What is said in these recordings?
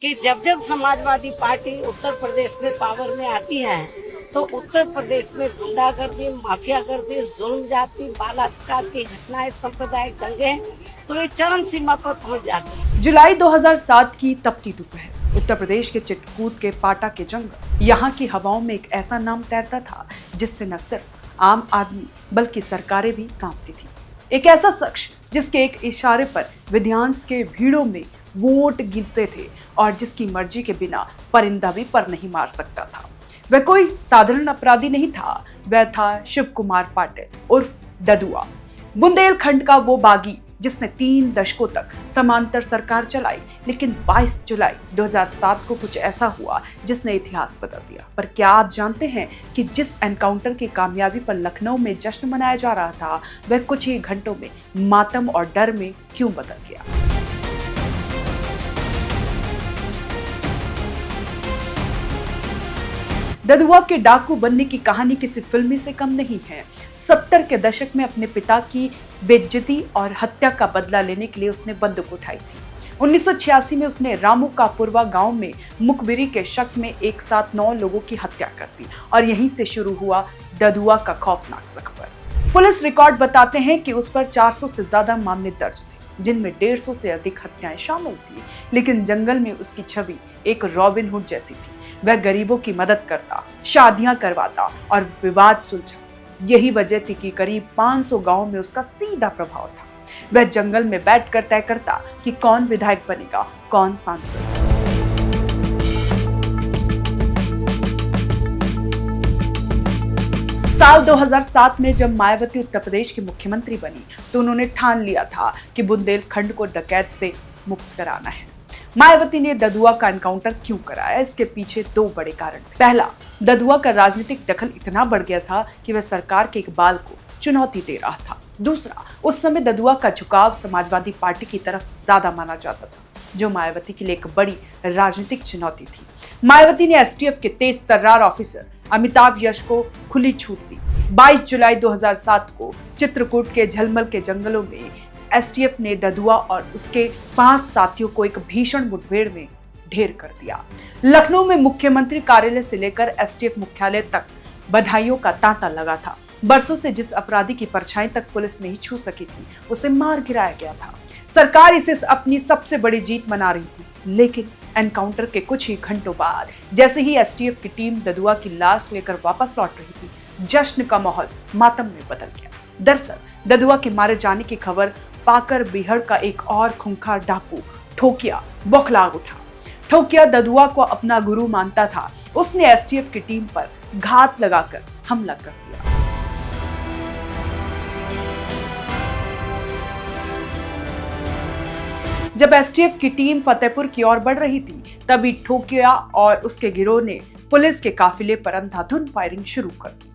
कि जब जब समाजवादी पार्टी उत्तर प्रदेश में पावर में आती है तो उत्तर प्रदेश में गुंडागर्दी, माफियागर्दी, जुल्म जाति, बलात्कार की घटनाएं, सांप्रदायिक दंगे तो ये चरम सीमा पर पहुंच जाती है। जुलाई 2007 की तपती दोपहर, उत्तर प्रदेश के चित्रकूट के पाटा के जंगल, यहाँ की हवाओं में एक ऐसा नाम तैरता था जिससे न सिर्फ आम आदमी बल्कि सरकारें भी कांपती थी। एक ऐसा शख्स जिसके एक इशारे पर विध्यांस के भीड़ों में वोट गिनते थे और जिसकी मर्जी के बिना परिंदा भी पर नहीं मार सकता था। वह कोई साधारण अपराधी नहीं था, वह था शिव कुमार पाटिल उर्फ ददुआ, बुंदेलखंड का वो बागी जिसने 3 दशकों तक समांतर सरकार चलाई। लेकिन 22 जुलाई 2007 को कुछ ऐसा हुआ जिसने इतिहास बदल दिया। पर क्या आप जानते हैं कि जिस एनकाउंटर की कामयाबी पर लखनऊ में जश्न मनाया जा रहा था, वह कुछ ही घंटों में मातम और डर में क्यों बदल गया? ददुआ के डाकू बनने की कहानी किसी फिल्मी से कम नहीं है। 70 के दशक में अपने पिता की बेइज्जती और हत्या का बदला लेने के लिए उसने बंदूक उठाई थी। 1986 में उसने रामू कापुरवा गांव में मुखबिरी के शक में एक साथ 9 लोगों की हत्या कर दी और यहीं से शुरू हुआ ददुआ का खौफनाक सफर। पुलिस रिकॉर्ड बताते हैं कि उस पर 400 से ज्यादा मामले दर्ज थे, जिनमें 150 से अधिक हत्याएं शामिल थी। लेकिन जंगल में उसकी छवि एक रॉबिन हुड जैसी थी। वह गरीबों की मदद करता, शादियां करवाता और विवाद सुलझाता। यही वजह थी कि करीब 500 गांवों में उसका सीधा प्रभाव था। वह जंगल में बैठकर तय करता कि कौन विधायक बनेगा, कौन सांसद। साल 2007 में जब मायावती उत्तर प्रदेश की मुख्यमंत्री बनी तो उन्होंने ठान लिया था कि बुंदेलखंड को डकैत से मुक्त कराना है। मायावती ने ददुआ का एनकाउंटर क्यों कराया? इसके पीछे 2 बड़े कारण थे। पहला, ददुआ का राजनीतिक दखल इतना बढ़ गया था कि वह सरकार के इकबाल को चुनौती दे रहा था। दूसरा, उस समय ददुआ का झुकाव समाजवादी पार्टी की तरफ ज्यादा माना जाता था, जो मायावती के लिए एक बड़ी राजनीतिक चुनौती थी। मायावती ने एसटीएफ के तेज तर्रार ऑफिसर अमिताभ यश को खुली छूट दी। 22 जुलाई 2007 को चित्रकूट के झलमल के जंगलों में एसटीएफ ने ददुआ और उसके 5 साथियों को एक भीषण मुठभेड़ में ढेर कर दिया। लखनऊ में मुख्यमंत्री कार्यालय से लेकर एसटीएफ मुख्यालय तक बधाइयों का तांता लगा था। बरसों से जिस अपराधी की परछाई तक पुलिस नहीं छू सकी थी, उसे मार गिराया गया था। सरकार इसे अपनी सबसे बड़ी जीत मना रही थी। लेकिन एनकाउंटर के कुछ ही घंटों बाद जैसे ही एसटीएफ की टीम ददुआ की लाश लेकर वापस लौट रही थी, जश्न का माहौल मातम में बदल गया। दरअसल ददुआ के मारे जाने की खबर पाकर बिहार का एक और खूंखार डाकू ठोकिया बौखला उठा। ठोकिया ददुआ को अपना गुरु मानता था। उसने एसटीएफ की टीम पर घात लगाकर हमला कर दिया। जब एसटीएफ की टीम फतेहपुर की ओर बढ़ रही थी, तभी ठोकिया और उसके गिरोह ने पुलिस के काफिले पर अंधाधुंध फायरिंग शुरू कर दी।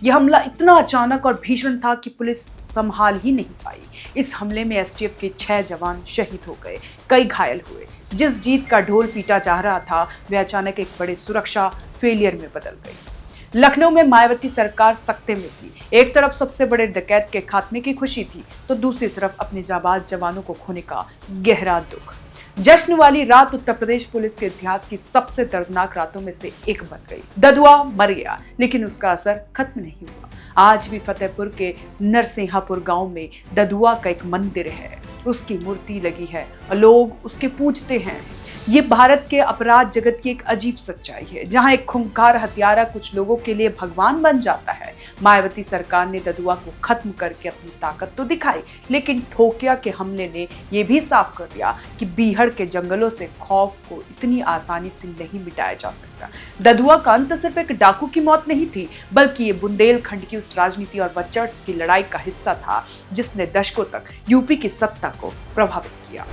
यह हमला इतना अचानक और भीषण था कि पुलिस संभाल ही नहीं पाई। इस हमले में एसटीएफ के 6 जवान शहीद हो गए, कई घायल हुए। जिस जीत का ढोल पीटा जा रहा था, वह अचानक एक बड़े सुरक्षा फेलियर में बदल गई। लखनऊ में मायावती सरकार सख्ते में थी। एक तरफ सबसे बड़े डकैत के खात्मे की खुशी थी, तो दूसरी तरफ अपने जाबाज जवानों को खोने का गहरा दुख। जश्न वाली रात उत्तर प्रदेश पुलिस के इतिहास की सबसे दर्दनाक रातों में से एक बन गई। ददुआ मर गया, लेकिन उसका असर खत्म नहीं हुआ। आज भी फतेहपुर के नरसिंहापुर गांव में ददुआ का एक मंदिर है। उसकी मूर्ति लगी है और लोग उसके पूजते हैं। ये भारत के अपराध जगत की एक अजीब सच्चाई है, जहां एक खूंखार हत्यारा कुछ लोगों के लिए भगवान बन जाता है। मायावती सरकार ने ददुआ को खत्म करके अपनी ताकत तो दिखाई, लेकिन ठोकिया के हमले ने यह भी साफ कर दिया कि बिहार के जंगलों से खौफ को इतनी आसानी से नहीं मिटाया जा सकता। ददुआ का अंत सिर्फ एक डाकू की मौत नहीं थी, बल्कि ये बुंदेलखंड की उस राजनीति और वर्चस्व की लड़ाई का हिस्सा था जिसने दशकों तक यूपी की सत्ता को प्रभावित किया।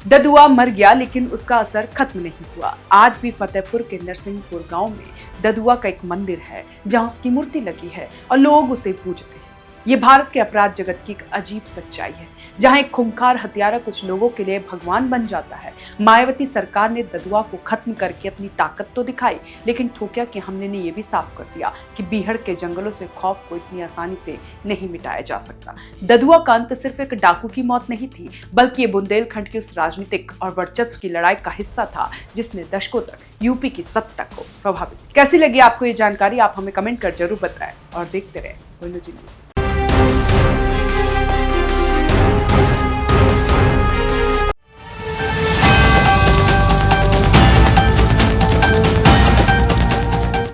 ददुआ मर गया, लेकिन उसका असर खत्म नहीं हुआ। आज भी फतेहपुर के नरसिंहपुर गांव में ददुआ का एक मंदिर है, जहां उसकी मूर्ति लगी है और लोग उसे पूजते हैं। ये भारत के अपराध जगत की एक अजीब सच्चाई है, जहां एक खूंखार हत्यारा कुछ लोगों के लिए भगवान बन जाता है। मायावती सरकार ने ददुआ को खत्म करके अपनी ताकत तो दिखाई, लेकिन ठोकिया के हमले ने यह भी साफ कर दिया कि बीहड़ के जंगलों से खौफ को इतनी आसानी से नहीं मिटाया जा सकता। ददुआ का अंत सिर्फ एक डाकू की मौत नहीं थी, बल्कि ये बुंदेलखंड की उस राजनीतिक और वर्चस्व की लड़ाई का हिस्सा था जिसने दशकों तक यूपी की सत्ता को प्रभावित किया। कैसी लगी आपको ये जानकारी, आप हमें कमेंट कर जरूर बताएं और देखते रहे ONG न्यूज़।